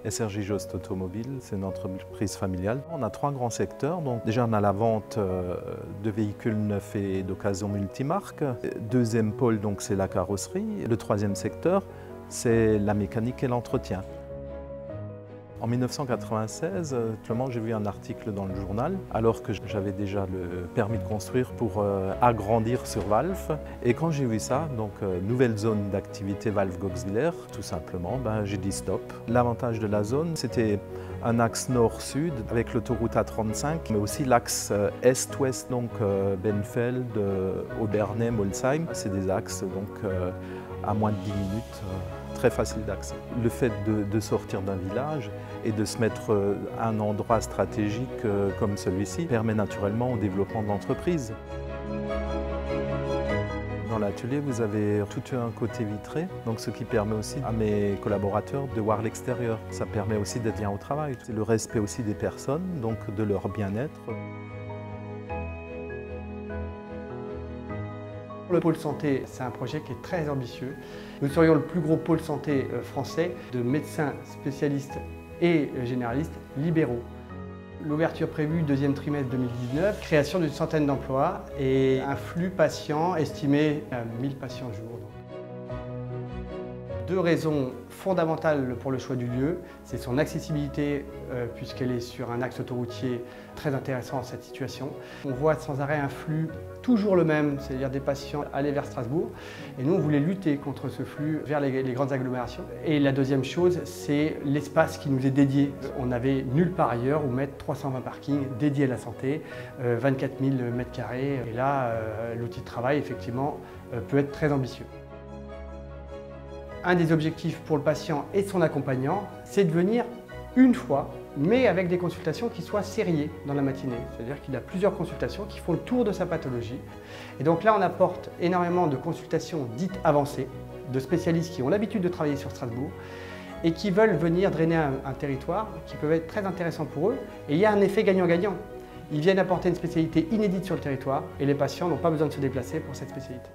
SRJ Jost Automobile, c'est une entreprise familiale. On a 3 grands secteurs. Donc déjà, on a la vente de véhicules neufs et d'occasion multimarques. Deuxième pôle, donc, c'est la carrosserie. Le troisième secteur, c'est la mécanique et l'entretien. En 1996, j'ai vu un article dans le journal, alors que j'avais déjà le permis de construire pour agrandir sur Walf. Et quand j'ai vu ça, donc nouvelle zone d'activité Walf-Goxwiller, tout simplement, j'ai dit stop. L'avantage de la zone, c'était un axe nord-sud avec l'autoroute A35, mais aussi l'axe est-ouest, donc Benfeld, Obernai, Molsheim. C'est des axes donc à moins de 10 minutes. Très facile d'accès. Le fait de sortir d'un village et de se mettre à un endroit stratégique comme celui-ci permet naturellement au développement de l'entreprise. Dans l'atelier, vous avez tout un côté vitré, donc ce qui permet aussi à mes collaborateurs de voir l'extérieur. Ça permet aussi d'être bien au travail. C'est le respect aussi des personnes, donc de leur bien-être. Le pôle santé, c'est un projet qui est très ambitieux. Nous serions le plus gros pôle santé français de médecins spécialistes et généralistes libéraux. L'ouverture prévue deuxième trimestre 2019, création d'une centaine d'emplois et un flux patient estimé à 1000 patients jour. 2 raisons fondamentales pour le choix du lieu, c'est son accessibilité puisqu'elle est sur un axe autoroutier très intéressant dans cette situation. On voit sans arrêt un flux toujours le même, c'est-à-dire des patients aller vers Strasbourg. Et nous, on voulait lutter contre ce flux vers les grandes agglomérations. Et la deuxième chose, c'est l'espace qui nous est dédié. On n'avait nulle part ailleurs où mettre 320 parkings dédiés à la santé, 24 000 m². Et là, l'outil de travail, effectivement, peut être très ambitieux. Un des objectifs pour le patient et son accompagnant, c'est de venir une fois, mais avec des consultations qui soient sériées dans la matinée. C'est-à-dire qu'il a plusieurs consultations qui font le tour de sa pathologie. Et donc là, on apporte énormément de consultations dites avancées, de spécialistes qui ont l'habitude de travailler sur Strasbourg et qui veulent venir drainer un territoire qui peut être très intéressant pour eux. Et il y a un effet gagnant-gagnant. Ils viennent apporter une spécialité inédite sur le territoire et les patients n'ont pas besoin de se déplacer pour cette spécialité.